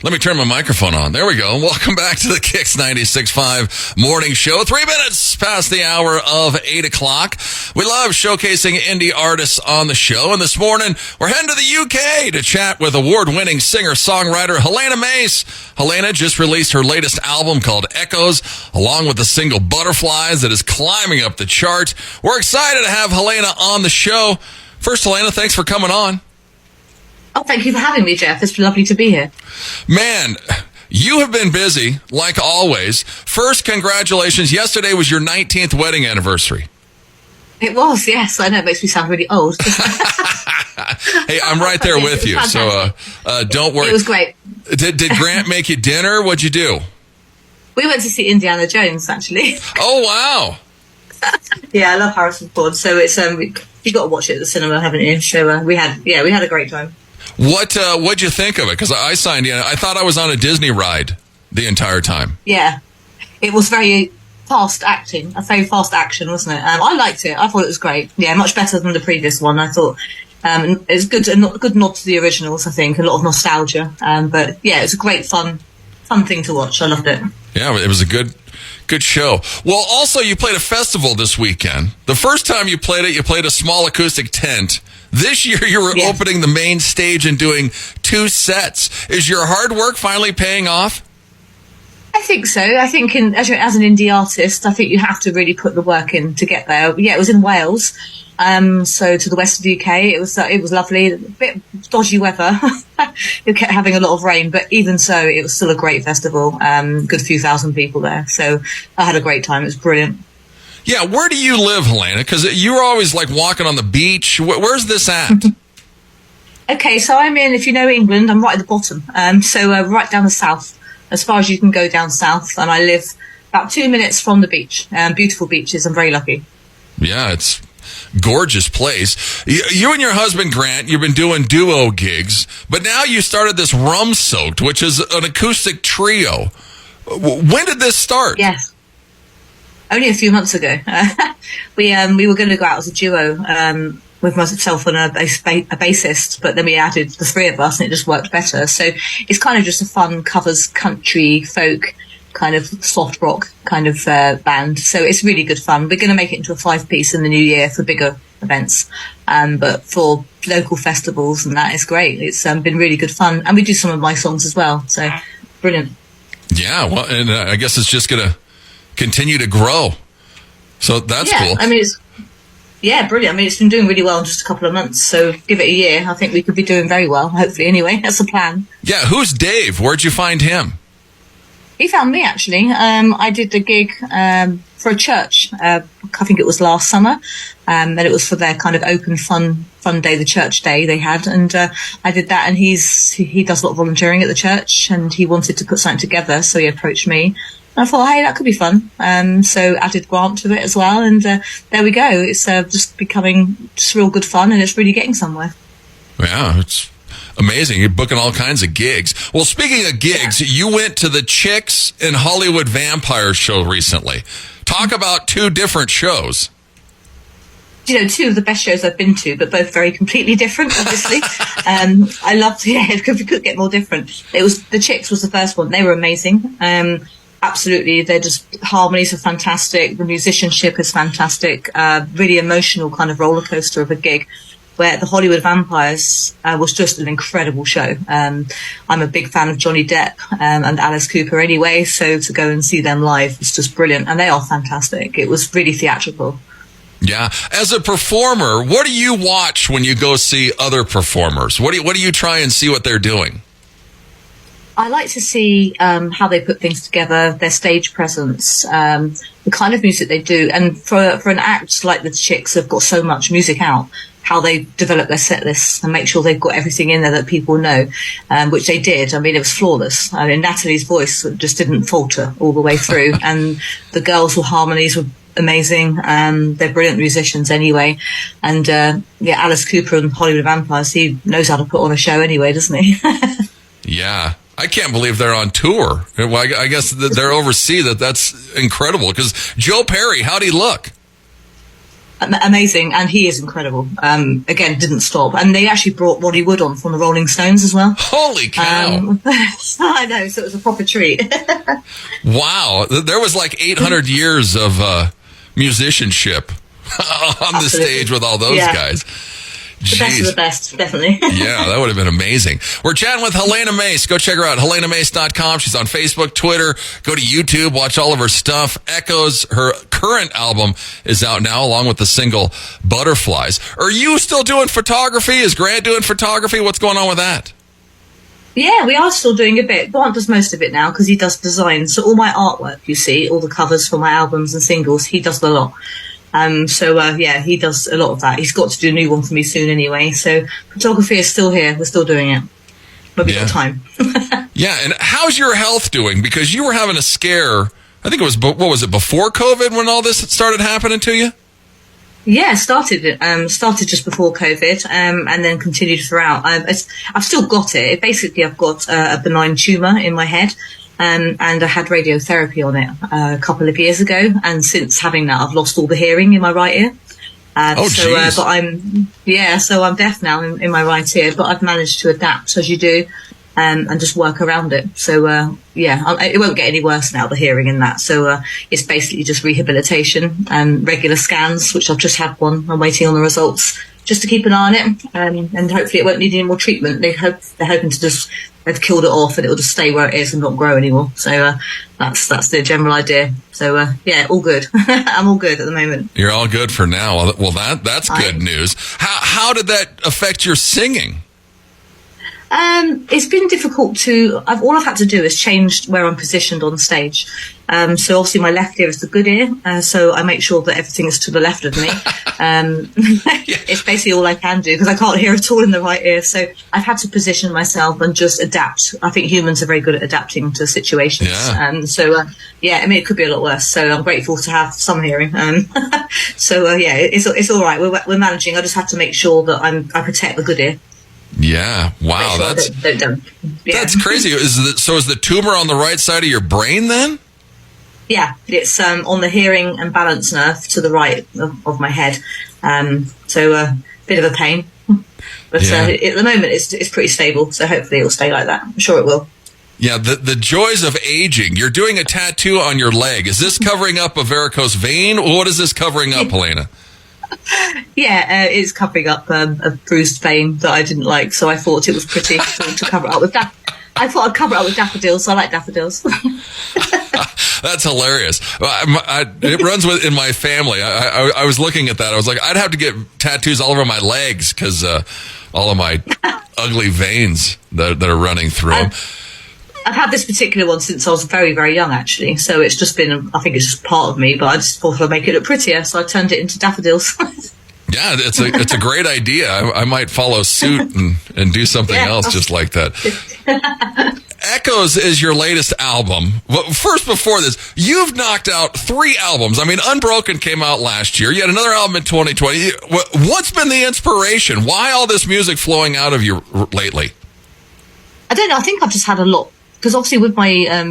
Let me turn my microphone on. There we go. Welcome back to the KIX 96.5 Morning Show. 3 minutes past the hour of 8 o'clock. We love showcasing indie artists on the show. And this morning, we're heading to the UK to chat with award-winning singer-songwriter Helena Mace. Helena just released her latest album called Echoes, along with the single Butterflies that is climbing up the chart. We're excited to have Helena on the show. First, Helena, thanks for coming on. Oh, thank you for having me, Jeff. It's lovely to be here. Man, you have been busy, like always. First, congratulations. Yesterday was your 19th wedding anniversary. It was, yes. I know it makes me sound really old. Hey, I'm right there with you, so don't worry. It was great. Did Grant make you dinner? What'd you do? We went to see Indiana Jones, actually. Oh, wow. Yeah, I love Harrison Ford, so it's you got to watch it at the cinema, haven't you? So we had a great time. What'd you think of it? Because I signed in. I thought I was on a Disney ride the entire time. Yeah, it was very fast acting. A very fast action, wasn't it? I liked it. I thought it was great. Yeah, much better than the previous one. I thought it's good. A good nod to the originals. I think a lot of nostalgia. But yeah, it's a great fun thing to watch. I loved it. Yeah, it was a good show. Well, also you played a festival this weekend. The first time you played it, you played a small acoustic tent. This year, you were opening the main stage and doing 2 sets. Is your hard work finally paying off? I think so. I think as an indie artist, I think you have to really put the work in to get there. Yeah, it was in Wales, so to the west of the UK. It was lovely. A bit dodgy weather. It kept having a lot of rain, but even so, it was still a great festival. Good few thousand people there, so I had a great time. It was brilliant. Yeah, where do you live, Helena? Because you were always like walking on the beach. Where's this at? Okay, so I'm in, if you know England, I'm right at the bottom. So right down the south, as far as you can go down south. And I live about 2 minutes from the beach. Beautiful beaches. I'm very lucky. Yeah, it's a gorgeous place. You and your husband, Grant, you've been doing duo gigs. But now you started this Rum Soaked, which is an acoustic trio. When did this start? Yes. Only a few months ago. We were going to go out as a duo with myself and a bassist, but then we added the 3 of us and it just worked better. So it's kind of just a fun covers country, folk, kind of soft rock kind of band. So it's really good fun. We're going to make it into a 5-piece in the new year for bigger events. But for local festivals and that is great. It's been really good fun. And we do some of my songs as well. So brilliant. Yeah, well, and I guess it's just going to continue to grow. So that's cool. I mean, brilliant. I mean, it's been doing really well in just a couple of months. So give it a year. I think we could be doing very well, hopefully, anyway. That's the plan. Yeah, who's Dave? Where'd you find him? He found me, actually. I did a gig for a church. I think it was last summer. And it was for their kind of open fun day, the church day they had. And I did that. And he does a lot of volunteering at the church. And he wanted to put something together. So he approached me. I thought, hey, that could be fun. So added Grant to it as well. And there we go. It's just becoming just real good fun and it's really getting somewhere. Yeah, it's amazing. You're booking all kinds of gigs. Well, speaking of gigs, you went to the KIX and Hollywood Vampires show recently. Talk about 2 different shows. You know, 2 of the best shows I've been to, but both very completely different, obviously. I loved, we could get more different. The KIX was the first one. They were amazing. Absolutely, they're just, harmonies are fantastic, the musicianship is fantastic, really emotional kind of roller coaster of a gig, where the Hollywood Vampires was just an incredible show. I'm a big fan of Johnny Depp and Alice Cooper anyway, so to go and see them live was just brilliant, and they are fantastic. It was really theatrical. Yeah. As a performer, what do you watch when you go see other performers? What do you try and see what they're doing? I like to see how they put things together, their stage presence, the kind of music they do. And for an act like the KIX, have got so much music out, how they develop their set lists and make sure they've got everything in there that people know, which they did. I mean, it was flawless. I mean, Natalie's voice just didn't falter all the way through. And the girls' harmonies were amazing. They're brilliant musicians anyway. And Alice Cooper and Hollywood Vampires, he knows how to put on a show anyway, doesn't he? Yeah. I can't believe they're on tour. Well, I guess that they're overseas. That's incredible. Because Joe Perry, how'd he look? Amazing, and he is incredible. Again, didn't stop, and they actually brought Roddy Wood on from the Rolling Stones as well. Holy cow! I know, so it was a proper treat. Wow, there was like 800 years of musicianship on the stage with all those guys. The best of the best, definitely. Yeah, that would have been amazing. We're chatting with Helena Mace. Go check her out, helenamace.com. She's on Facebook, Twitter. Go to YouTube, watch all of her stuff. Echoes, her current album, is out now, along with the single Butterflies. Are you still doing photography? Is Grant doing photography? What's going on with that? Yeah, we are still doing a bit. Grant does most of it now because he does design. So all my artwork, you see, all the covers for my albums and singles, he does a lot. He does a lot of that. He's got to do a new one for me soon anyway. So photography is still here. We're still doing it. But we've got time. Yeah, and how's your health doing? Because you were having a scare, I think it was, what was it, before COVID when all this started happening to you? Yeah, started just before COVID, and then continued throughout. I've still got it. Basically, I've got a benign tumour in my head. And I had radiotherapy on it a couple of years ago, and since having that, I've lost all the hearing in my right ear. So I'm deaf now in my right ear, but I've managed to adapt as you do, and just work around it. So it won't get any worse now, the hearing in that. So it's basically just rehabilitation and regular scans, which I've just had one. I'm waiting on the results just to keep an eye on it, and hopefully it won't need any more treatment. They're hoping to just. They've killed it off and it will just stay where it is and not grow anymore. So that's the general idea. So all good. I'm all good at the moment. You're all good for now. Well, that's good news. How did that affect your singing? It's been difficult all I've had to do is change where I'm positioned on stage. So obviously my left ear is the good ear, so I make sure that everything is to the left of me. It's basically all I can do because I can't hear at all in the right ear. So I've had to position myself and just adapt. I think humans are very good at adapting to situations. It could be a lot worse. So I'm grateful to have some hearing. It's all right. We're managing. I just have to make sure that I protect the good ear. Yeah. Wow. That's crazy. Is the tumor on the right side of your brain then? Yeah, it's on the hearing and balance nerve to the right of my head. Bit of a pain. But at the moment it's pretty stable, so hopefully it'll stay like that. I'm sure it will. Yeah, the joys of aging. You're doing a tattoo on your leg. Is this covering up a varicose vein? Or what is this covering up, Helena? Yeah, it's covering up a bruised vein that I didn't like, so I thought it was pretty to cover it up with that. I thought I'd cover it up with daffodils, so I like daffodils. That's hilarious. It runs in my family. I was looking at that. I was like, I'd have to get tattoos all over my legs because all of my ugly veins that are running through them. I've had this particular one since I was very, very young, actually. So it's just been, I think it's just part of me, but I just thought I'd make it look prettier, so I turned it into daffodils. Yeah, it's a great idea. I might follow suit and do something else just like that. Echoes is your latest album. Well, first, before this, you've knocked out 3 albums. I mean, Unbroken came out last year. You had another album in 2020. What's been the inspiration? Why all this music flowing out of you lately? I don't know. I think I've just had a lot. Because obviously with my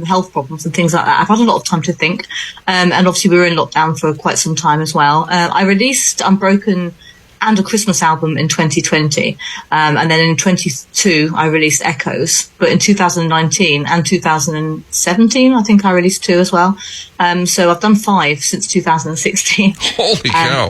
health problems and things like that, I've had a lot of time to think. And obviously we were in lockdown for quite some time as well. I released Unbroken and a Christmas album in 2020. And then in 22, I released Echoes. But in 2019 and 2017, I think I released 2 as well. So I've done 5 since 2016. Holy cow.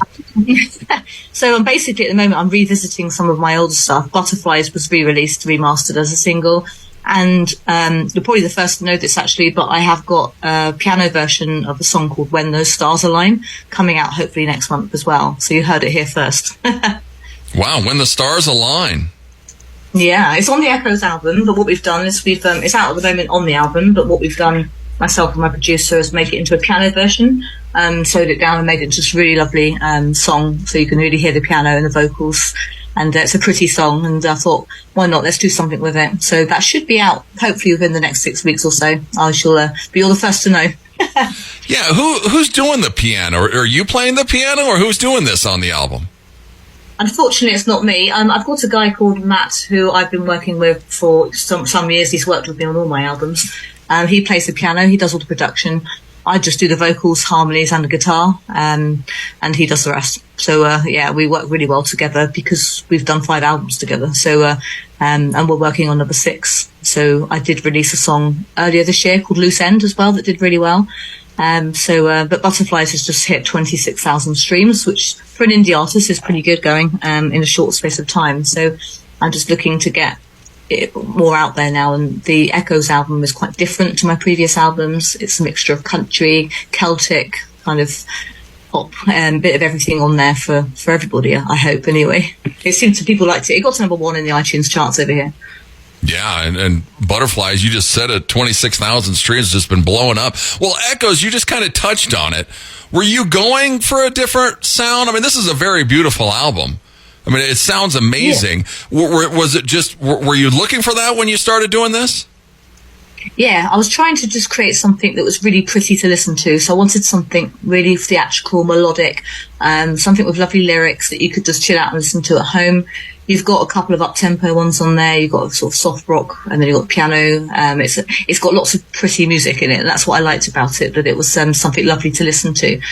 So I'm basically, at the moment, I'm revisiting some of my older stuff. Butterflies was re-released, remastered as a single. And you're probably the first to know this, actually, but I have got a piano version of a song called When Those Stars Align coming out hopefully next month as well. So you heard it here first. Wow, When the Stars Align. Yeah, it's on the Echoes album, but what we've done is it's out at the moment on the album, but what we've done, myself and my producer, is make it into a piano version, slowed it down and made it just a really lovely song, so you can really hear the piano and the vocals. And it's a pretty song, and I thought, why not? Let's do something with it. So that should be out, hopefully, within the next 6 weeks or so. I shall be all the first to know. Yeah, who's doing the piano? Are you playing the piano, or who's doing this on the album? Unfortunately, it's not me. I've got a guy called Matt, who I've been working with for some years. He's worked with me on all my albums. He plays the piano. He does all the production. I just do the vocals, harmonies, and the guitar, and he does the rest. So we work really well together because we've done 5 albums together. So and we're working on number 6. So I did release a song earlier this year called Loose End as well that did really well. But Butterflies has just hit 26,000 streams, which for an indie artist is pretty good going in a short space of time. So I'm just looking to get it more out there now. And the Echoes album is quite different to my previous albums. It's a mixture of country, Celtic, kind of pop, and a bit of everything on there for everybody, I hope, anyway. It seems to people liked it. It got to number 1 in the iTunes charts over here. Yeah, and Butterflies, you just said it, 26,000 streams, just been blowing up. Well, Echoes, you just kind of touched on it. Were you going for a different sound? I mean, this is a very beautiful album. I mean, it sounds amazing. Yeah. Was it just, were you looking for that when you started doing this? Yeah, I was trying to just create something that was really pretty to listen to. So I wanted something really theatrical, melodic, something with lovely lyrics that you could just chill out and listen to at home. You've got a couple of up-tempo ones on there. You've got a sort of soft rock, and then you've got piano. It's got lots of pretty music in it, and that's what I liked about it, that it was something lovely to listen to.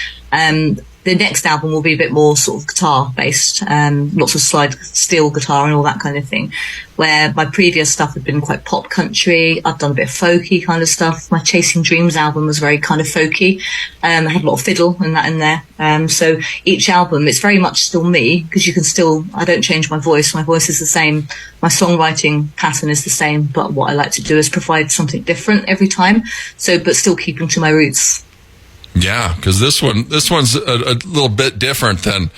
The next album will be a bit more sort of guitar-based, lots of slide steel guitar and all that kind of thing, where my previous stuff had been quite pop country. I've done a bit of folky kind of stuff. My Chasing Dreams album was very kind of folky. I had a lot of fiddle and that in there. So each album, it's very much still me, because you can still, I don't change my voice. My voice is the same. My songwriting pattern is the same, but what I like to do is provide something different every time. So, but still keeping to my roots. Yeah, because this one's a little bit different than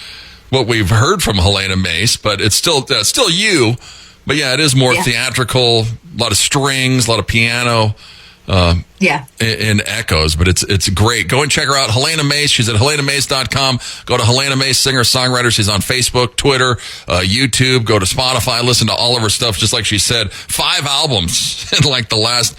what we've heard from Helena Mace, but it's still you. But yeah, it is more theatrical, a lot of strings, a lot of piano. In Echoes, but it's great. Go and check her out, Helena Mace. She's at helenamace.com. Go to Helena Mace, singer-songwriter. She's on Facebook, Twitter, YouTube. Go to Spotify. Listen to all of her stuff. Just like she said, 5 albums in like the last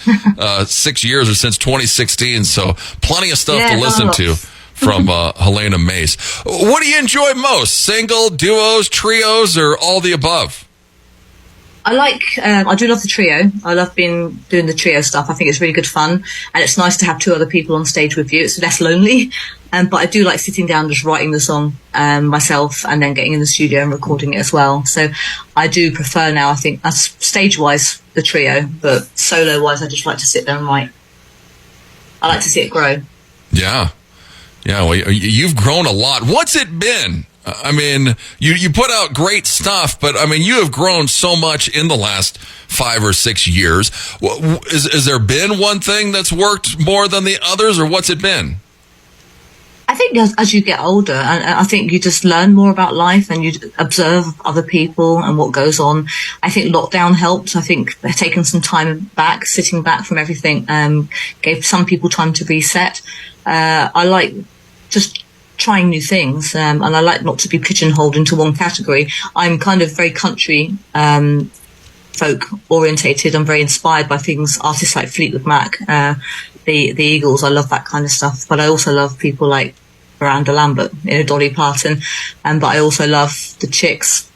6 years or since 2016. So plenty of stuff to listen to from Helena Mace. What do you enjoy most? Single, duos, trios, or all the above? I do love the trio. I love doing the trio stuff. I think it's really good fun, and it's nice to have 2 other people on stage with you. It's less lonely. But I do like sitting down, just writing the song myself, and then getting in the studio and recording it as well. So I do prefer now, I think, stage-wise, the trio, but solo-wise, I just like to sit there and write. I like to see it grow. Yeah. Yeah, well, you've grown a lot. What's it been? I mean, you put out great stuff, but I mean, you have grown so much in the last 5 or 6 years. Is there been one thing that's worked more than the others, or what's it been? I think as you get older, and I think you just learn more about life, and you observe other people and what goes on. I think lockdown helped. I think taking some time back, sitting back from everything, gave some people time to reset. I like just trying new things, and I like not to be pigeonholed into one category. I'm kind of very country folk orientated. I'm very inspired by artists like Fleetwood Mac, the Eagles. I love that kind of stuff, but I also love people like Miranda Lambert, Dolly Parton, but I also love the KIX,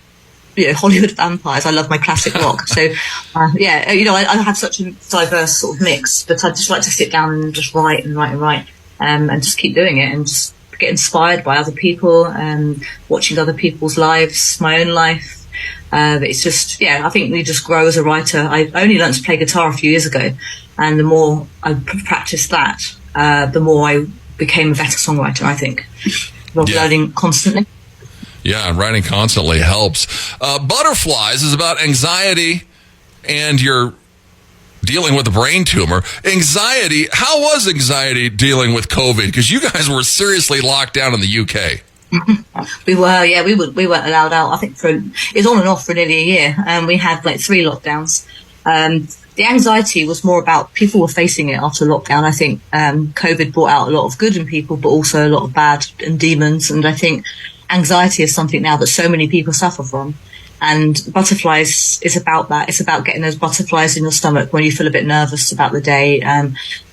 Hollywood vampires. I love my classic rock. So I have such a diverse sort of mix, but I just like to sit down and just write and just keep doing it, and just get inspired by other people and watching other people's lives, my own life. It's just, I think we just grow as a writer. I only learned to play guitar a few years ago, and the more I practiced that, the more I became a better songwriter, I think. Learning constantly. Yeah, writing constantly helps. Butterflies is about anxiety, and you're dealing with a brain tumor. Anxiety, how was anxiety dealing with COVID? Because you guys were seriously locked down in the UK. We weren't allowed out. I think it was on and off for nearly a year, and we had like 3 lockdowns. The anxiety was more about people were facing it after lockdown. I think COVID brought out a lot of good in people, but also a lot of bad and demons. And I think anxiety is something now that so many people suffer from. And Butterflies is about that. It's about getting those butterflies in your stomach when you feel a bit nervous about the day.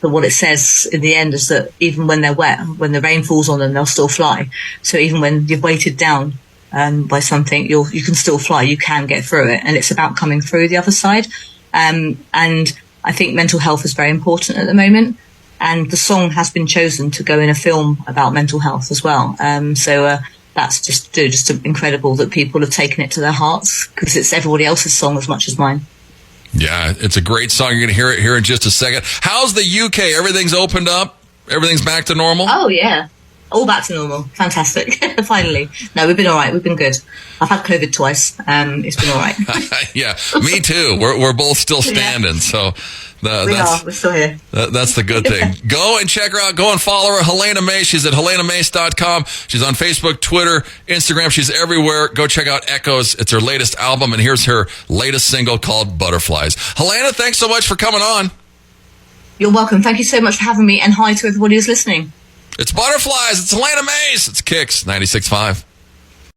But what it says in the end is that even when they're wet, when the rain falls on them, they'll still fly. So even when you're weighted down by something, you can still fly. You can get through it. And it's about coming through the other side. And I think mental health is very important at the moment. and the song has been chosen to go in a film about mental health as well. So that's just incredible that people have taken it to their hearts, because it's everybody else's song as much as mine. Yeah, it's a great song. You're going to hear it here in just a second. How's the UK? Everything's opened up? Everything's back to normal? Oh, yeah. All back to normal. Fantastic. Finally. No, we've been all right. We've been good. I've had COVID twice. It's been all right. Yeah, me too. We're both still standing, so... We're still here. That's the good thing. Go and check her out. Go and follow her, Helena Mace. She's at helenamace.com. She's on Facebook, Twitter, Instagram. She's everywhere. Go check out Echoes. It's her latest album, and here's her latest single called Butterflies. Helena, thanks so much for coming on. You're welcome. Thank you so much for having me, and hi to everybody who's listening. It's Butterflies. It's Helena Mace. It's KIX 96.5.